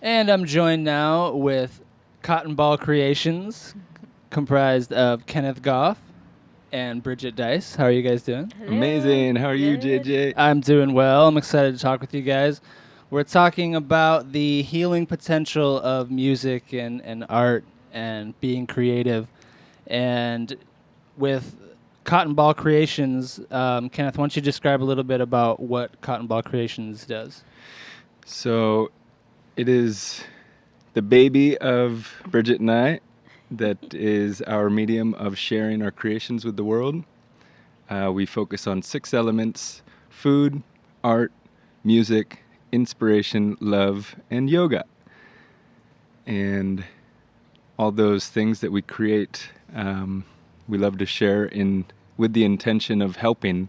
And I'm joined now with Cotton Ball Creations, comprised of Kenneth Goff and Bridget Dice. How are you guys doing? Hello. Amazing. How are you, Good. JJ? I'm doing well. I'm excited to talk with you guys. We're talking about the healing potential of music and art and being creative. And with Cotton Ball Creations, Kenneth, why don't you describe a little bit about what Cotton Ball Creations does? So, it is the baby of Bridget and I that is our medium of sharing our creations with the world. We focus on 6 elements: food, art, music, inspiration, love, and yoga. And all those things that we create, we love to share with the intention of helping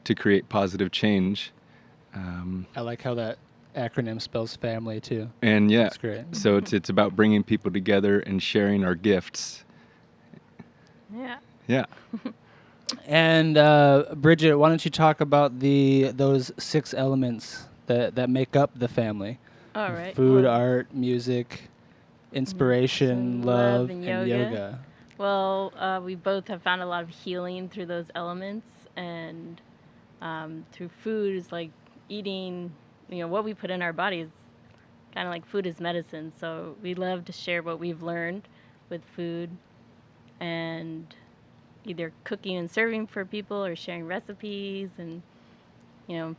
to create positive change. I like how that acronym spells family, too. And yeah, That's great. so it's about bringing people together and sharing our gifts. Yeah. Yeah. And Bridget, why don't you talk about those 6 elements that make up the family? All right. Food, Well, art, music, inspiration, love, and yoga. Well, we both have found a lot of healing through those elements, and through food is like eating. What we put in our bodies, kind of like food is medicine. So we love to share what we've learned with food, and either cooking and serving for people or sharing recipes, and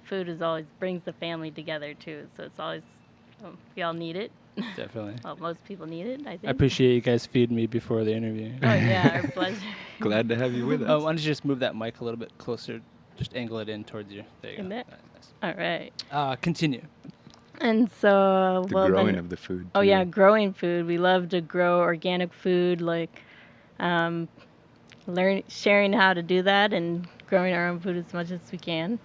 food is always brings the family together too. So it's always we all need it. Definitely. Well, most people need it, I think. I appreciate you guys feeding me before the interview. Oh yeah, our pleasure. Glad to have you with Oh, us. why don't you just move that mic a little bit closer? Just angle it in towards you. There you In go. there? Nice. All right. Continue. And so, The well growing then, of the food. oh too. yeah, growing food. We love to grow organic food, like um, sharing how to do that and growing our own food as much as we can.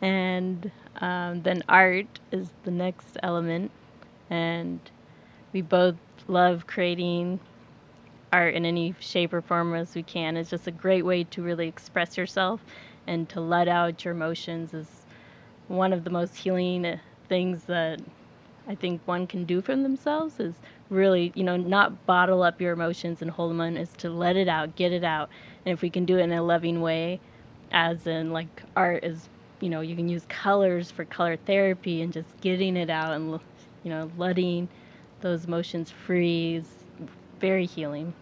And then art is the next element, and we both love creating art in any shape or form as we can. It's just a great way to really express yourself and to let out your emotions is one of the most healing things that I think one can do for themselves is really, not bottle up your emotions and hold them in, is to let it out, get it out. And if we can do it in a loving way, as in like art is, you can use colors for color therapy and just getting it out and, letting those emotions free is very healing.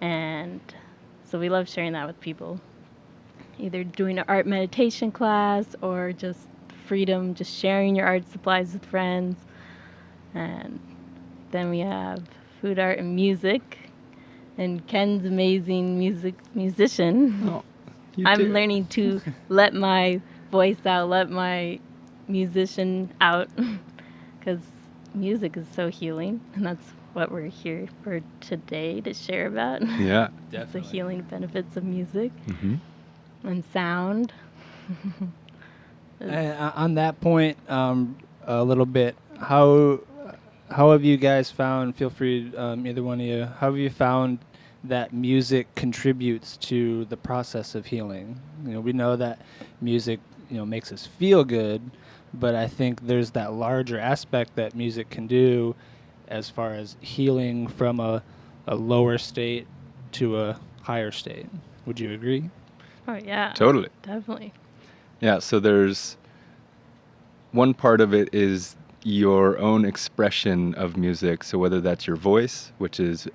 And so we love sharing that with people, either doing an art meditation class or just freedom, just sharing your art supplies with friends. And then we have food, art, and music. And Ken's amazing musician. Oh, you I'm too. learning to let my voice out, let my musician out, because music is so healing, and that's what we're here for today to share about. Yeah. The Definitely. healing benefits of music Mm-hmm. and sound. And on that point, a little bit, how have you guys found? Feel free, either one of you. How have you found that music contributes to the process of healing? We know that music, makes us feel good, but I think there's that larger aspect that music can do, as far as healing from a lower state to a higher state. Would you agree? Oh yeah, Totally. definitely. Yeah, so there's one part of it is your own expression of music. So whether that's your voice, which is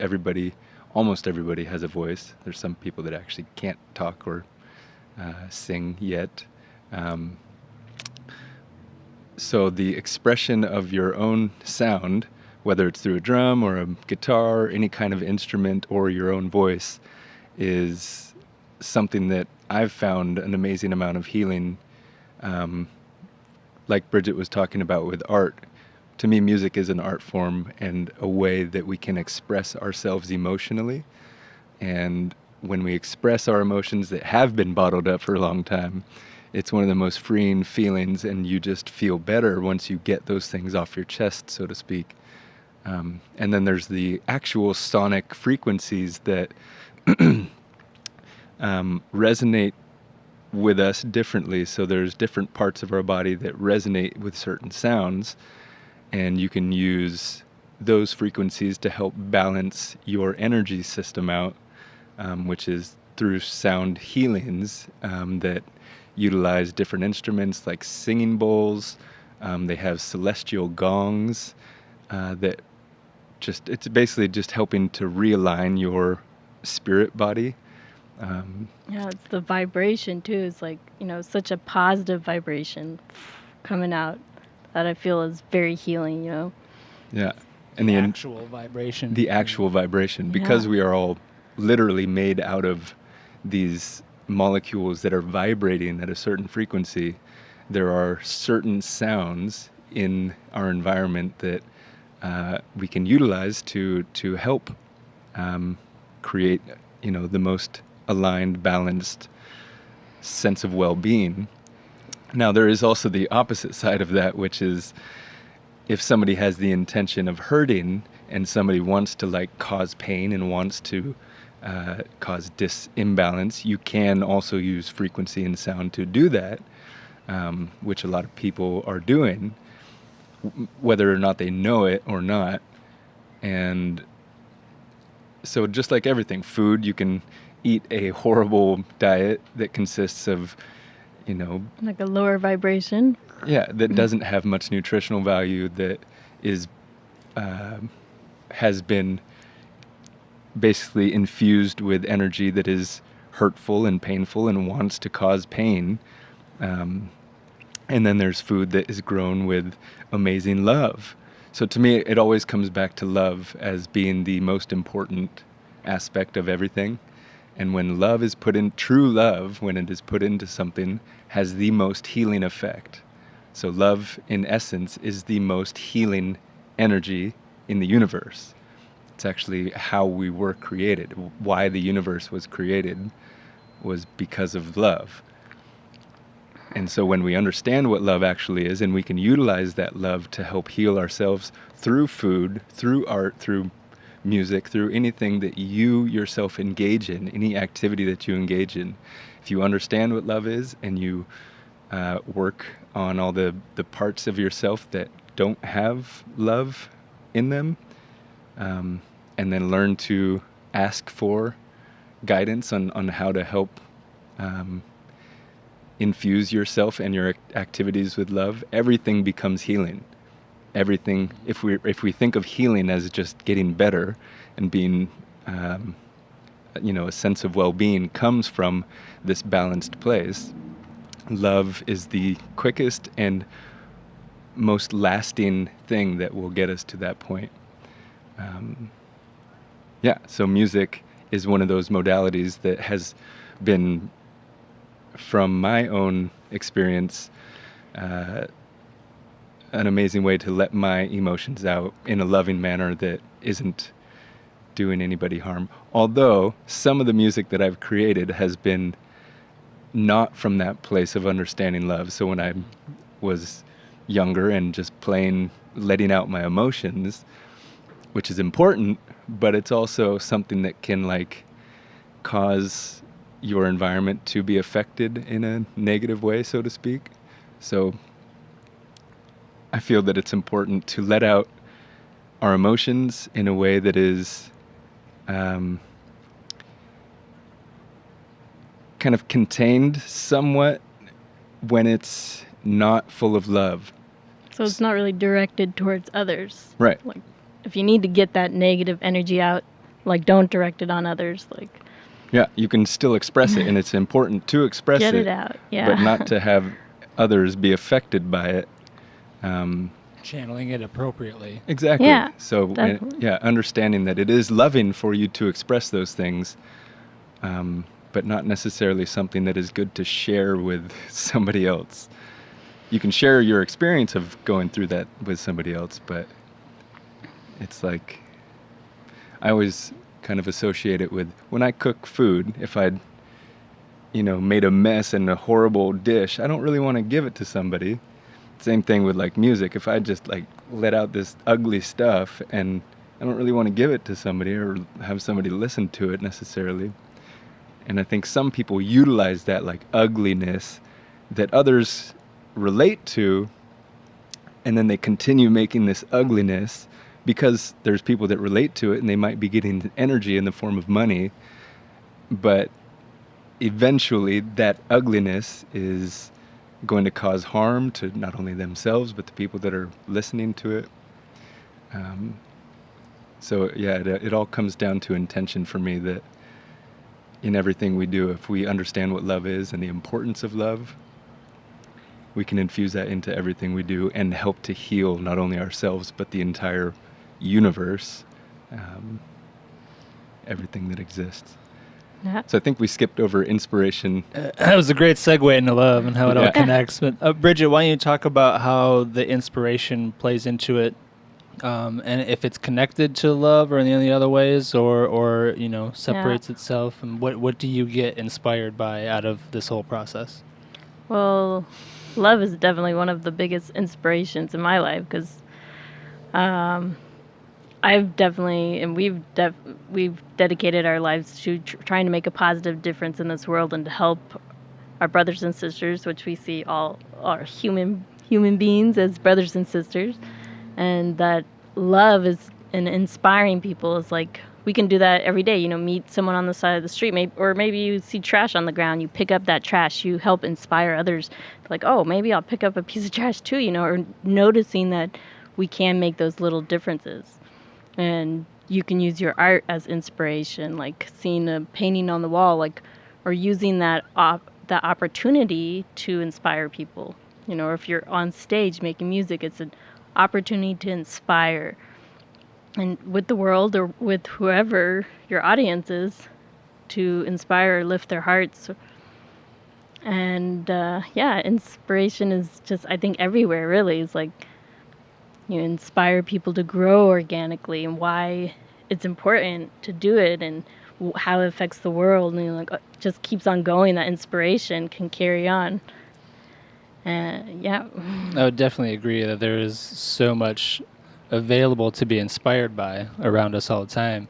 almost everybody has a voice. There's some people that actually can't talk or sing yet. So the expression of your own sound, whether it's through a drum or a guitar, any kind of instrument, or your own voice, is something that I've found an amazing amount of healing. Like Bridget was talking about with art, to me music is an art form and a way that we can express ourselves emotionally. And when we express our emotions that have been bottled up for a long time, it's one of the most freeing feelings, and you just feel better once you get those things off your chest, so to speak. And then there's the actual sonic frequencies that resonate with us differently. So there's different parts of our body that resonate with certain sounds. and you can use those frequencies to help balance your energy system out, which is through sound healings that utilize different instruments like singing bowls. They have celestial gongs that it's basically just helping to realign your spirit body. Yeah, it's the vibration too. It's like, such a positive vibration coming out that I feel is very healing, Yeah. And the actual vibration. The actual vibration, because we are all literally made out of these molecules that are vibrating at a certain frequency. There are certain sounds in our environment that we can utilize to help create, the most aligned, balanced sense of well-being. Now, there is also the opposite side of that, which is if somebody has the intention of hurting and somebody wants to cause pain and wants to cause imbalance, you can also use frequency and sound to do that, which a lot of people are doing, whether or not they know it or not. And so just like everything, food, you can eat a horrible diet that consists of, like a lower vibration. Yeah, that doesn't have much nutritional value, that is has been basically infused with energy that is hurtful and painful and wants to cause pain. And then there's food that is grown with amazing love. So to me, it always comes back to love as being the most important aspect of everything. And when love is put in, true love, when it is put into something, has the most healing effect. So love, in essence, is the most healing energy in the universe. It's actually how we were created. Why the universe was created was because of love. And so when we understand what love actually is, and we can utilize that love to help heal ourselves through food, through art, through music, through anything that you yourself engage in, any activity that you engage in, if you understand what love is and you work on all the parts of yourself that don't have love in them, and then learn to ask for guidance on how to help infuse yourself and your activities with love, everything becomes healing. Everything, if we think of healing as just getting better and being, a sense of well-being comes from this balanced place, love is the quickest and most lasting thing that will get us to that point. So music is one of those modalities that has been, from my own experience, an amazing way to let my emotions out in a loving manner that isn't doing anybody harm. Although some of the music that I've created has been not from that place of understanding love. So when I was younger and just letting out my emotions, which is important, but it's also something that can cause your environment to be affected in a negative way, so to speak. So I feel that it's important to let out our emotions in a way that is kind of contained somewhat when it's not full of love. So it's not really directed towards others. Right. If you need to get that negative energy out, don't direct it on others. Yeah, you can still express it, and it's important to express Get it out, yeah. But not to have others be affected by it. Channeling it appropriately. Exactly. Yeah, so, understanding that it is loving for you to express those things, but not necessarily something that is good to share with somebody else. You can share your experience of going through that with somebody else, but it's I always kind of associate it with when I cook food. If I'd, made a mess and a horrible dish, I don't really want to give it to somebody. Same thing with music. If I just let out this ugly stuff, and I don't really want to give it to somebody or have somebody listen to it necessarily. And I think some people utilize that ugliness that others relate to and then they continue making this ugliness because there's people that relate to it, and they might be getting energy in the form of money, but eventually that ugliness is going to cause harm to not only themselves but the people that are listening to it. So yeah, it all comes down to intention for me, that in everything we do, if we understand what love is and the importance of love, we can infuse that into everything we do and help to heal not only ourselves but the entire universe, everything that exists. Yeah. So I think we skipped over inspiration. That was a great segue into love and how it all Yeah. connects. But Bridget, why don't you talk about how the inspiration plays into it, and if it's connected to love or in any other ways, or separates itself, and what do you get inspired by out of this whole process? Well, love is definitely one of the biggest inspirations in my life because I've definitely, and we've dedicated our lives to trying to make a positive difference in this world and to help our brothers and sisters, which we see all are human beings as brothers and sisters, and that love is and inspiring people is like we can do that every day. Meet someone on the side of the street, maybe you see trash on the ground, you pick up that trash, you help inspire others. Like, oh, maybe I'll pick up a piece of trash too, or noticing that we can make those little differences. And you can use your art as inspiration, like seeing a painting on the wall, or using that opportunity to inspire people. Or if you're on stage making music, it's an opportunity to inspire, and with the world or with whoever your audience is, to inspire or lift their hearts. And inspiration is just, I think, everywhere. Really, it's like you inspire people to grow organically, and why it's important to do it, and how it affects the world, and just keeps on going. That inspiration can carry on. Yeah. I would definitely agree that there is so much available to be inspired by around us all the time.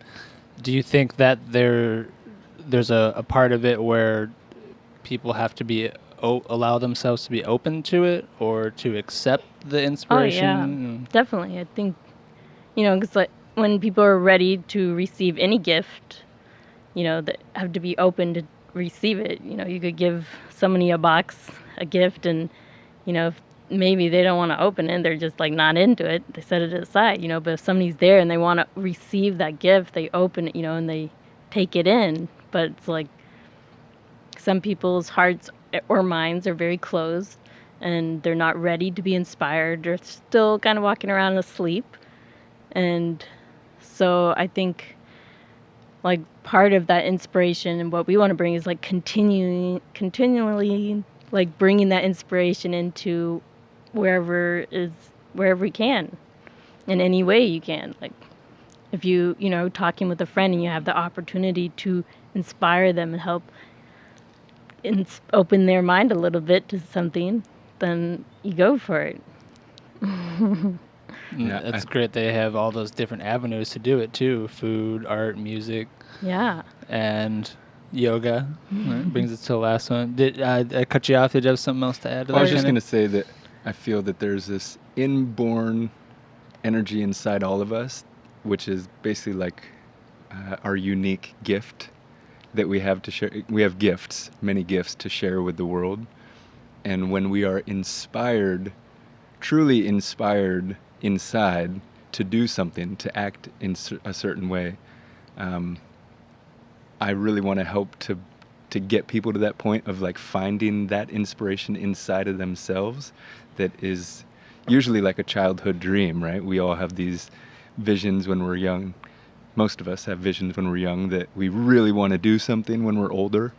Do you think that there's a part of it where people have to be allow themselves to be open to it, or to accept the inspiration? Oh yeah, definitely. I think because like when people are ready to receive any gift, that have to be open to receive it. You could give somebody a gift, and if maybe they don't want to open it, they're just like not into it, they set it aside. But if somebody's there and they want to receive that gift, they open it, and they take it in. But it's like some people's hearts or minds are very closed, and they're not ready to be inspired. They're still kind of walking around asleep. And so I think like part of that inspiration and what we want to bring is like continually like bringing that inspiration into wherever we can, in any way you can. Like if you talking with a friend and you have the opportunity to inspire them and help open their mind a little bit to something, then you go for it. Yeah, That's great. They have all those different avenues to do it too: food, art, music, Yeah. and yoga. Right, brings us to the last one. Did I cut you off? Did you have something else to add to Well, I that? was just going Kenny? to say that I feel that there's this inborn energy inside all of us, which is basically like our unique gift that we have to share. We have gifts, many gifts to share with the world. And when we are inspired, truly inspired inside to do something, to act in a certain way, I really want to help to get people to that point of like finding that inspiration inside of themselves that is usually like a childhood dream, right? We all have these visions when we're young. Most of us have visions when we're young that we really want to do something when we're older.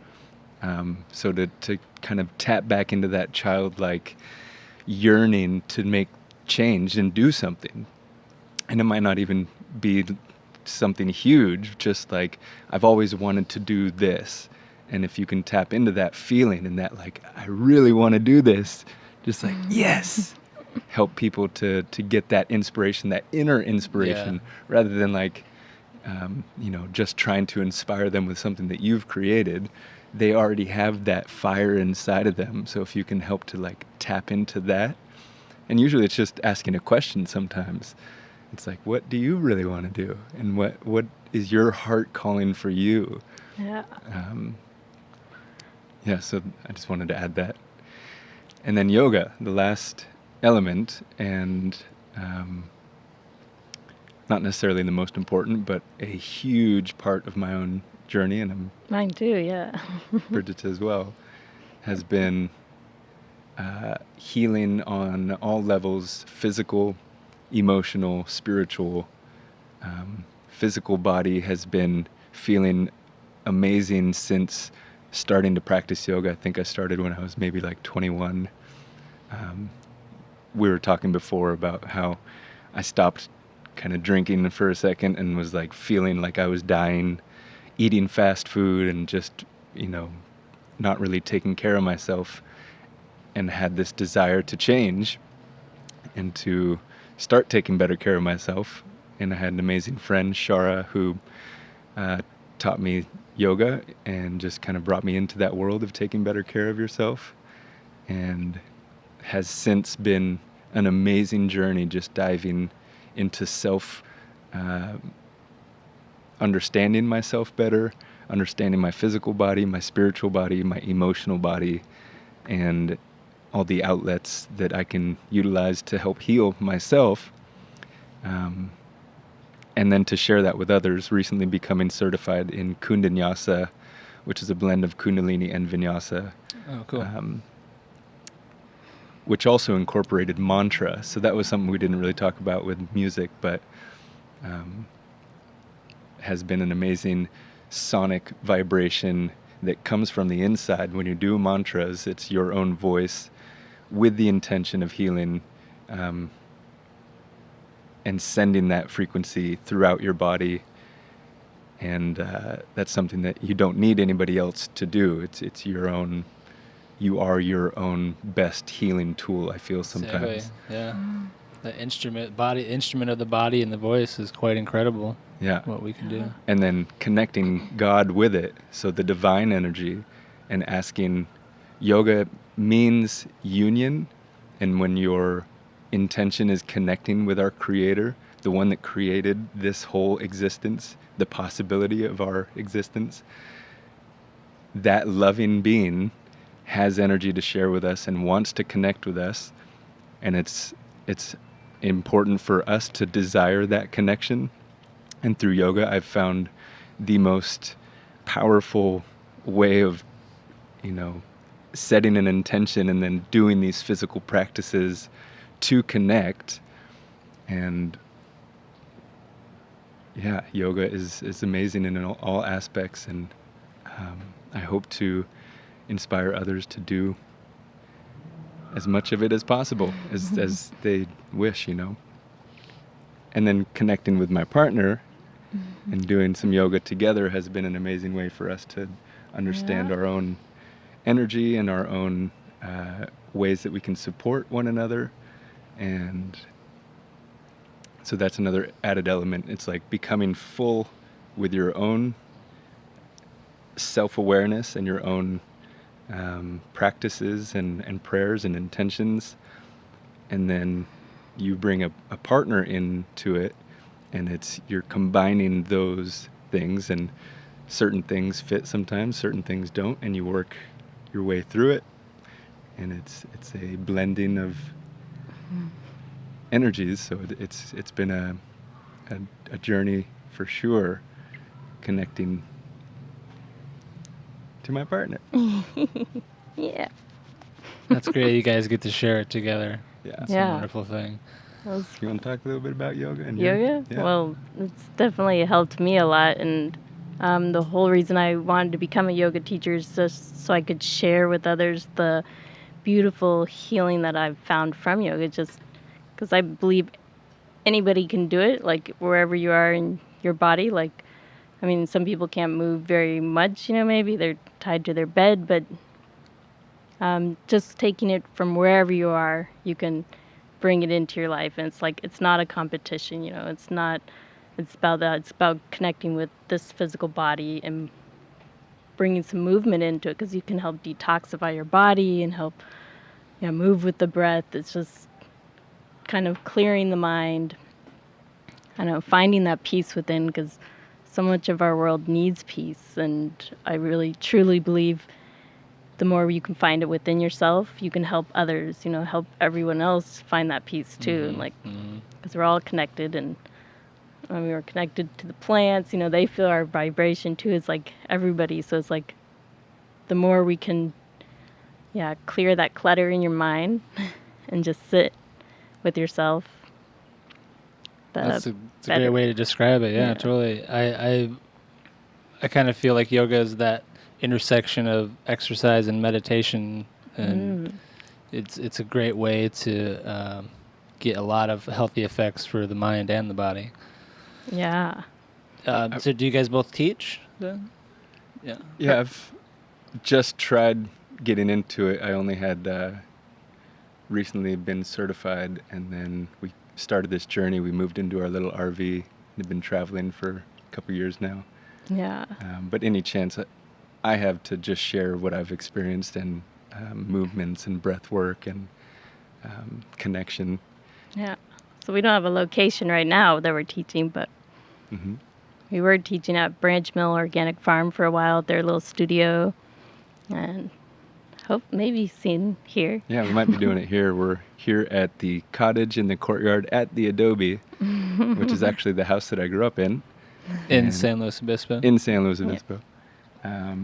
So to kind of tap back into that childlike yearning to make change and do something. And it might not even be something huge, just like I've always wanted to do this. And if you can tap into that feeling and that like I really want to do this, just like yes, help people to get that inspiration, that inner inspiration, rather than like just trying to inspire them with something that you've created. They already have that fire inside of them. So if you can help to like tap into that And usually it's just asking a question sometimes. It's like, what do you really want to do? And what is your heart calling for you? Yeah. Yeah, so I just wanted to add that. And then yoga, the last element, and not necessarily the most important, but a huge part of my own journey, and Mine too, yeah. Bridget's as well, has been healing on all levels: physical, emotional, spiritual. Physical body has been feeling amazing since starting to practice yoga. I think I started when I was maybe like 21. We were talking before about how I stopped kind of drinking for a second and was like feeling like I was dying, eating fast food and just, not really taking care of myself, and had this desire to change and to start taking better care of myself. And I had an amazing friend, Shara, who taught me yoga and just kind of brought me into that world of taking better care of yourself, and has since been an amazing journey just diving into understanding myself better, understanding my physical body, my spiritual body, my emotional body, and all the outlets that I can utilize to help heal myself. And then to share that with others, recently becoming certified in Kundanyasa, which is a blend of Kundalini and Vinyasa. Oh, cool. Which also incorporated mantra. So that was something we didn't really talk about with music, but has been an amazing sonic vibration that comes from the inside. When you do mantras, it's your own voice with the intention of healing, and sending that frequency throughout your body. And that's something that you don't need anybody else to do. It's your own. You are your own best healing tool, I feel sometimes. Exactly. Yeah. The instrument of the body and the voice is quite incredible. Yeah. What we can do. And then connecting God with it, so the divine energy, and asking. Yoga means union, and when your intention is connecting with our Creator, the one that created this whole existence, the possibility of our existence, that loving being has energy to share with us and wants to connect with us, and it's important for us to desire that connection. And through yoga, I've found the most powerful way of, setting an intention and then doing these physical practices to connect. And yeah, yoga is amazing in all aspects, and I hope to inspire others to do as much of it as possible, as they wish, And then connecting with my partner and doing some yoga together has been an amazing way for us to understand our own energy and our own ways that we can support one another. And so that's another added element. It's like becoming full with your own self-awareness and your own practices and prayers and intentions, and then you bring a partner into it, and you're combining those things, and certain things fit sometimes, certain things don't, and you work your way through it, and it's a blending of energies. So it's been a journey for sure, connecting to my partner. Yeah. That's great. You guys get to share it together. Yeah. It's a wonderful thing. You want to talk a little bit about yoga? And Yoga? Yeah. Well, it's definitely helped me a lot, and the whole reason I wanted to become a yoga teacher is just so I could share with others the beautiful healing that I've found from yoga, just because I believe anybody can do it, like wherever you are in your body. Like, I mean, some people can't move very much, maybe they're tied to their bed, but just taking it from wherever you are, you can bring it into your life. And it's not a competition, it's about that. It's about connecting with this physical body and bringing some movement into it, because you can help detoxify your body and help move with the breath. It's just kind of clearing the mind. I don't know, finding that peace within, because so much of our world needs peace, and I really truly believe the more you can find it within yourself, you can help others, help everyone else find that peace too. And because we're all connected, and when we are connected to the plants, they feel our vibration too. It's like everybody. So it's like the more we can, clear that clutter in your mind and just sit with yourself. That's a great way to describe it. Yeah, totally. I kind of feel like yoga is that intersection of exercise and meditation, and it's a great way to get a lot of healthy effects for the mind and the body. Yeah. So do you guys both teach then? Yeah. Yeah, I've just tried getting into it. I only had recently been certified, and then we started this journey. We moved into our little RV and have been traveling for a couple years now. Yeah. But any chance I have to just share what I've experienced, and movements and breath work and connection. Yeah. So we don't have a location right now that we're teaching, but we were teaching at Branch Mill Organic Farm for a while, their little studio, and hope maybe soon here. Yeah, we might be doing it here. We're here at the cottage in the courtyard at the Adobe, which is actually the house that I grew up in. In San Luis Obispo? In San Luis Obispo. Yeah.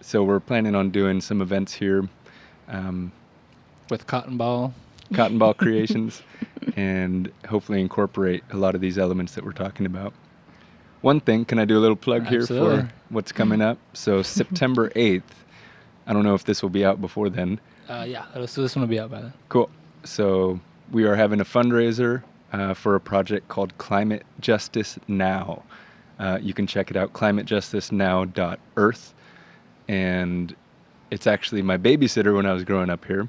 So we're planning on doing some events here. With Cotton Ball Creations, and hopefully incorporate a lot of these elements that we're talking about. One thing, can I do a little plug here for what's coming up? So September 8th, I don't know if this will be out before then. Yeah, so this one will be out by then. Cool. So we are having a fundraiser for a project called Climate Justice Now. You can check it out, climatejusticenow.earth. And it's actually my babysitter when I was growing up here.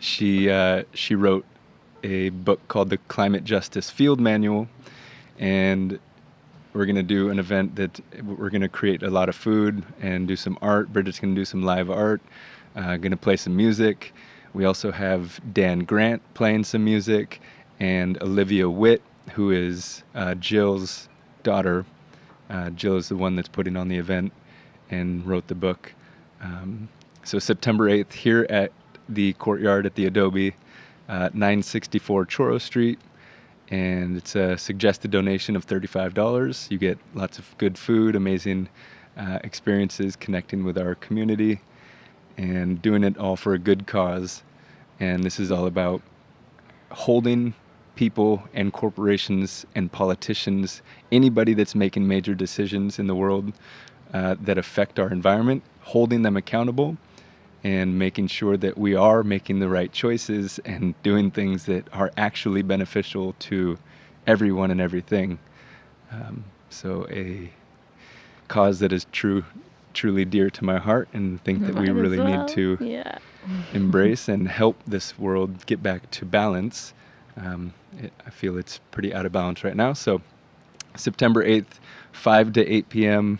She wrote a book called the Climate Justice Field Manual, and we're going to do an event that we're going to create a lot of food and do some art. Bridget's going to do some live art, going to play some music. We also have Dan Grant playing some music, and Olivia Witt, who is Jill's daughter. Jill is the one that's putting on the event and wrote the book. So September 8th here at the courtyard at the Adobe, 964 Choro Street. And it's a suggested donation of $35. You get lots of good food, amazing experiences, connecting with our community, and doing it all for a good cause. And this is all about holding people and corporations and politicians, anybody that's making major decisions in the world that affect our environment, holding them accountable and making sure that we are making the right choices and doing things that are actually beneficial to everyone and everything. So a cause that is truly dear to my heart, and think that we really need to embrace and help this world get back to balance. I feel it's pretty out of balance right now. So September 8th, 5 to 8 p.m.,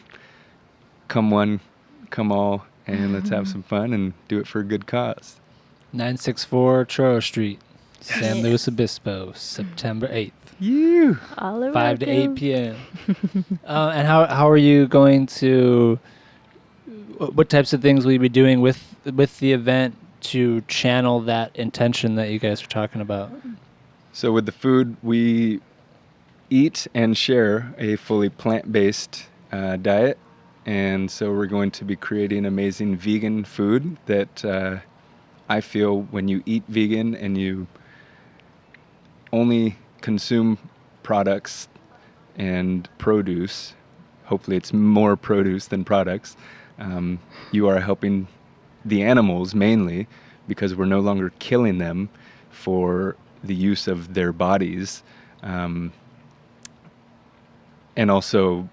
come one, come all, and let's have some fun and do it for a good cause. 964 Choro Street, San Luis Obispo, September 8th. You. 5 to 8 p.m. And how are you going to, what types of things will you be doing with the event to channel that intention that you guys are talking about? So with the food, we eat and share a fully plant-based diet. And so we're going to be creating amazing vegan food that I feel when you eat vegan and you only consume products and produce, hopefully it's more produce than products, you are helping the animals mainly, because we're no longer killing them for the use of their bodies. And also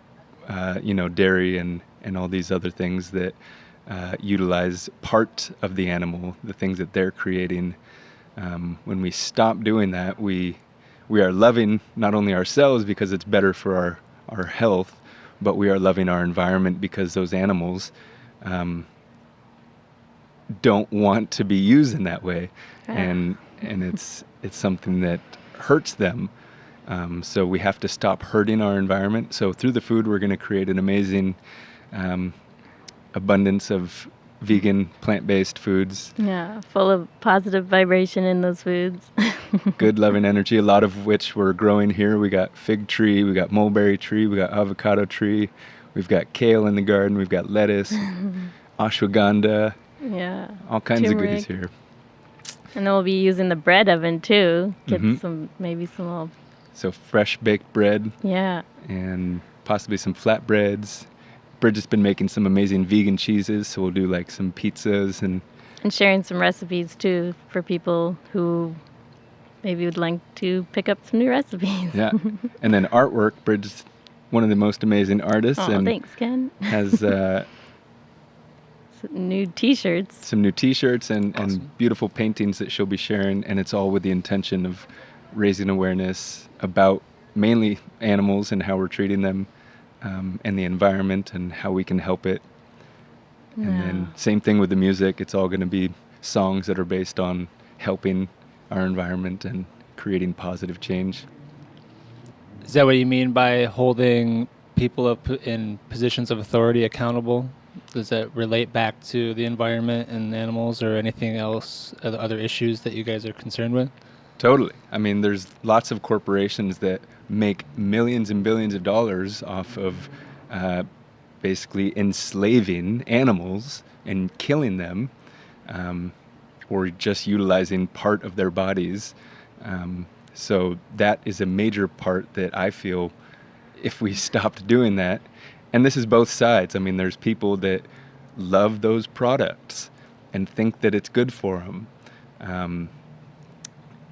dairy and all these other things that utilize part of the animal, the things that they're creating. When we stop doing that, we are loving not only ourselves because it's better for our health, but we are loving our environment because those animals don't want to be used in that way. And it's something that hurts them. So we have to stop hurting our environment. So through the food, we're going to create an amazing abundance of vegan, plant-based foods. Yeah, full of positive vibration in those foods. Good, loving energy, a lot of which we're growing here. We got fig tree, we got mulberry tree, we got avocado tree, we've got kale in the garden, we've got lettuce, ashwagandha, Yeah. all kinds of Turmeric. goodies here. And then we'll be using the bread oven too. Get Mhm. maybe some little, So fresh baked bread yeah. and possibly some flatbreads. Bridget's been making some amazing vegan cheeses, so we'll do like some pizzas and And sharing some recipes too for people who maybe would like to pick up some new recipes. yeah. And then artwork. Bridget's one of the most amazing artists Oh, and thanks, Ken. has Some new T-shirts. some new T-shirts and Awesome. beautiful paintings that she'll be sharing, and it's all with the intention of raising awareness about mainly animals and how we're treating them, and the environment and how we can help it. And then same thing with the music. It's all going to be songs that are based on helping our environment and creating positive change. Is that what you mean by holding people up in positions of authority accountable? Does that relate back to the environment and animals or anything else, other issues that you guys are concerned with? Totally. I mean, there's lots of corporations that make millions and billions of dollars off of basically enslaving animals and killing them, or just utilizing part of their bodies. So that is a major part that I feel if we stopped doing that. And this is both sides. I mean, there's people that love those products and think that it's good for them.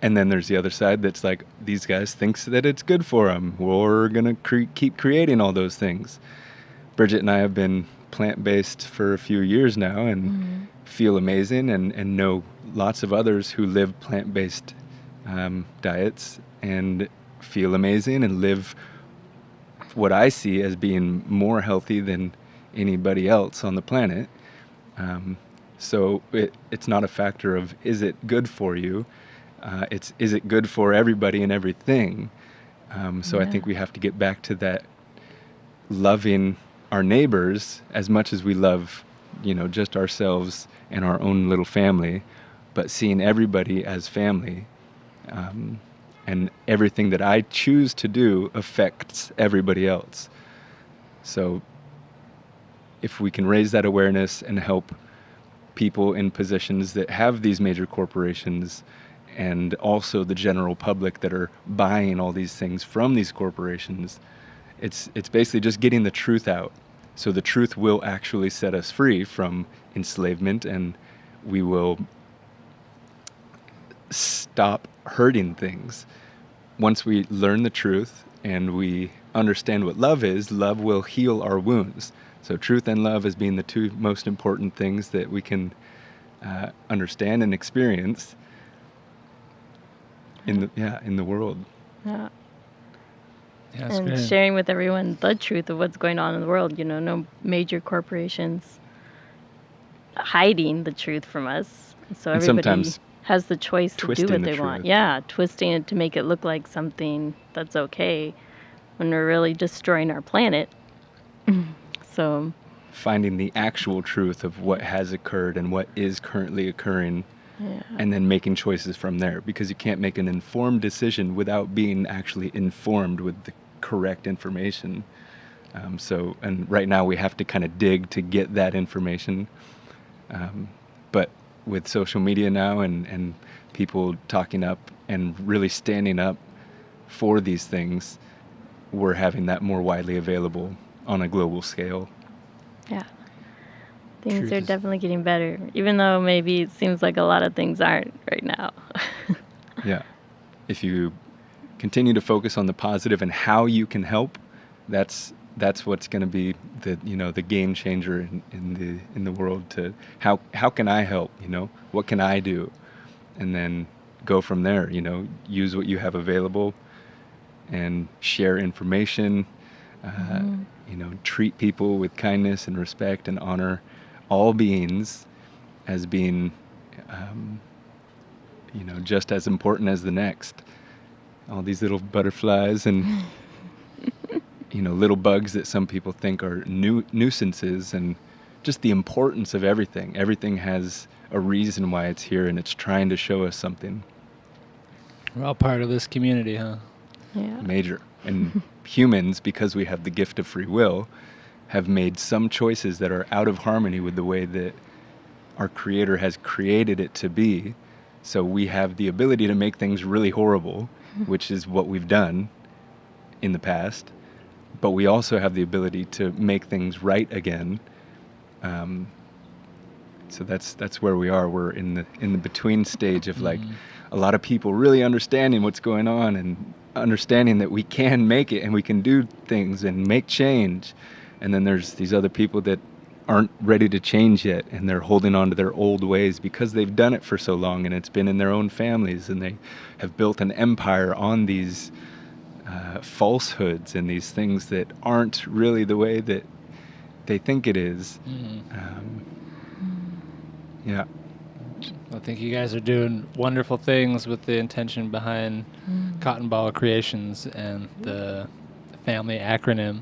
And then there's the other side that's like, these guys thinks that it's good for them. We're going to keep creating all those things. Bridget and I have been plant-based for a few years now and feel amazing, and know lots of others who live plant-based diets and feel amazing and live what I see as being more healthy than anybody else on the planet. So it's not a factor of is it good for you? It's is it good for everybody and everything? So I think we have to get back to that loving our neighbors as much as we love, just ourselves and our own little family, but seeing everybody as family. And everything that I choose to do affects everybody else. So if we can raise that awareness and help people in positions that have these major corporations, and also the general public that are buying all these things from these corporations, it's basically just getting the truth out. So the truth will actually set us free from enslavement, and we will stop hurting things. Once we learn the truth and we understand what love is, love will heal our wounds. So truth and love as being the two most important things that we can understand and experience in the world. Yeah. Yeah, that's And great. sharing with everyone the truth of what's going on in the world. No major corporations hiding the truth from us. So And everybody sometimes has the choice to do twisting what the they want. truth. Yeah, twisting it to make it look like something that's okay when we're really destroying our planet. So, finding the actual truth of what has occurred and what is currently occurring, yeah. and then making choices from there, because you can't make an informed decision without being actually informed with the correct information. And right now we have to kind of dig to get that information. But with social media now and people talking up and really standing up for these things, we're having that more widely available on a global scale. Yeah. Things Truth are is- definitely getting better, even though maybe it seems like a lot of things aren't right now. Yeah. If you continue to focus on the positive and how you can help, that's what's going to be the game changer in the world. To how can I help? What can I do? And then go from there. Use what you have available and share information. Treat people with kindness and respect and honor all beings as being just as important as the next. All these little butterflies and little bugs that some people think are nuisances, and just the importance of everything. Everything has a reason why it's here, and it's trying to show us something. We're all part of this community, huh? Yeah. Major. And humans, because we have the gift of free will, have made some choices that are out of harmony with the way that our Creator has created it to be. So we have the ability to make things really horrible, which is what we've done in the past. But we also have the ability to make things right again. So that's where we are. We're in the between stage of like a lot of people really understanding what's going on and understanding that we can make it and we can do things and make change. And then there's these other people that aren't ready to change yet, and they're holding on to their old ways because they've done it for so long, and it's been in their own families, and they have built an empire on these falsehoods and these things that aren't really the way that they think it is. Yeah. I think you guys are doing wonderful things with the intention behind Cotton Ball Creations and the family acronym.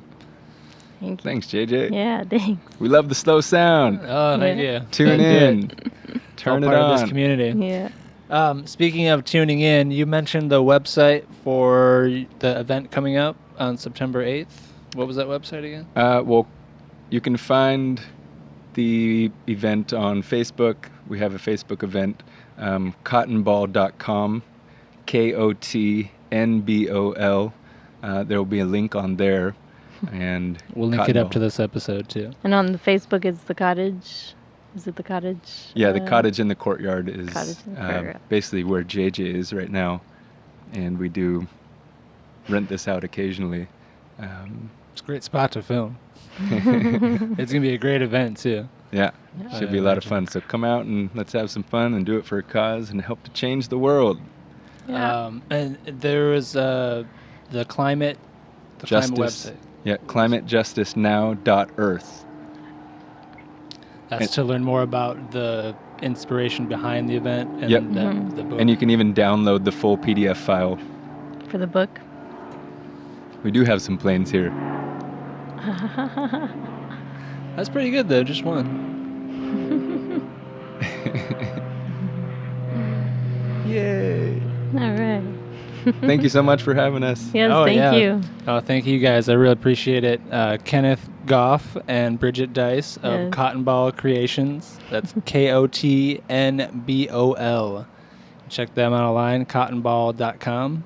Thank you. Thanks, JJ. Yeah, thanks. We love the slow sound. Oh, thank you. Tune Thank in. you. Turn all it part of on. this community. Yeah. Speaking of tuning in, you mentioned the website for the event coming up on September 8th. What was that website again? Well, you can find the event on Facebook. We have a Facebook event, cottonball.com, KOTNBOL. There will be a link on there. And We'll link it up to this episode, too. And on the Facebook, it's the cottage. Is it the cottage? Yeah, the cottage in the courtyard is Cottage in the courtyard. basically where JJ is right now. And we do rent this out occasionally. It's a great spot to film. It's going to be a great event, too. Yeah, should be a lot of fun. So come out and let's have some fun and do it for a cause and help to change the world. Yeah. And there was the climate website. Yeah, climatejustice.now.earth. That's to learn more about the inspiration behind the event and Yep. the book. And you can even download the full PDF file. For the book. We do have some planes here. That's pretty good, though. Just one. Yay! All right. Thank you so much for having us. Yes, Oh, thank yeah. you. Oh, thank you guys. I really appreciate it. Kenneth Goff and Bridget Dice of Yes. Cotton Ball Creations. That's KOTNBOL. Check them out online, cottonball.com.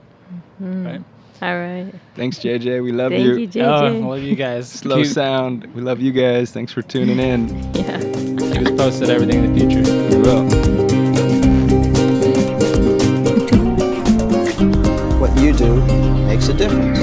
Right? All right. Thanks, JJ. We love Thank you. you, JJ. Oh, I love you guys. Slow sound. We love you guys. Thanks for tuning in. Yeah. Keep us posted everything in the future. We will. What you do makes a difference.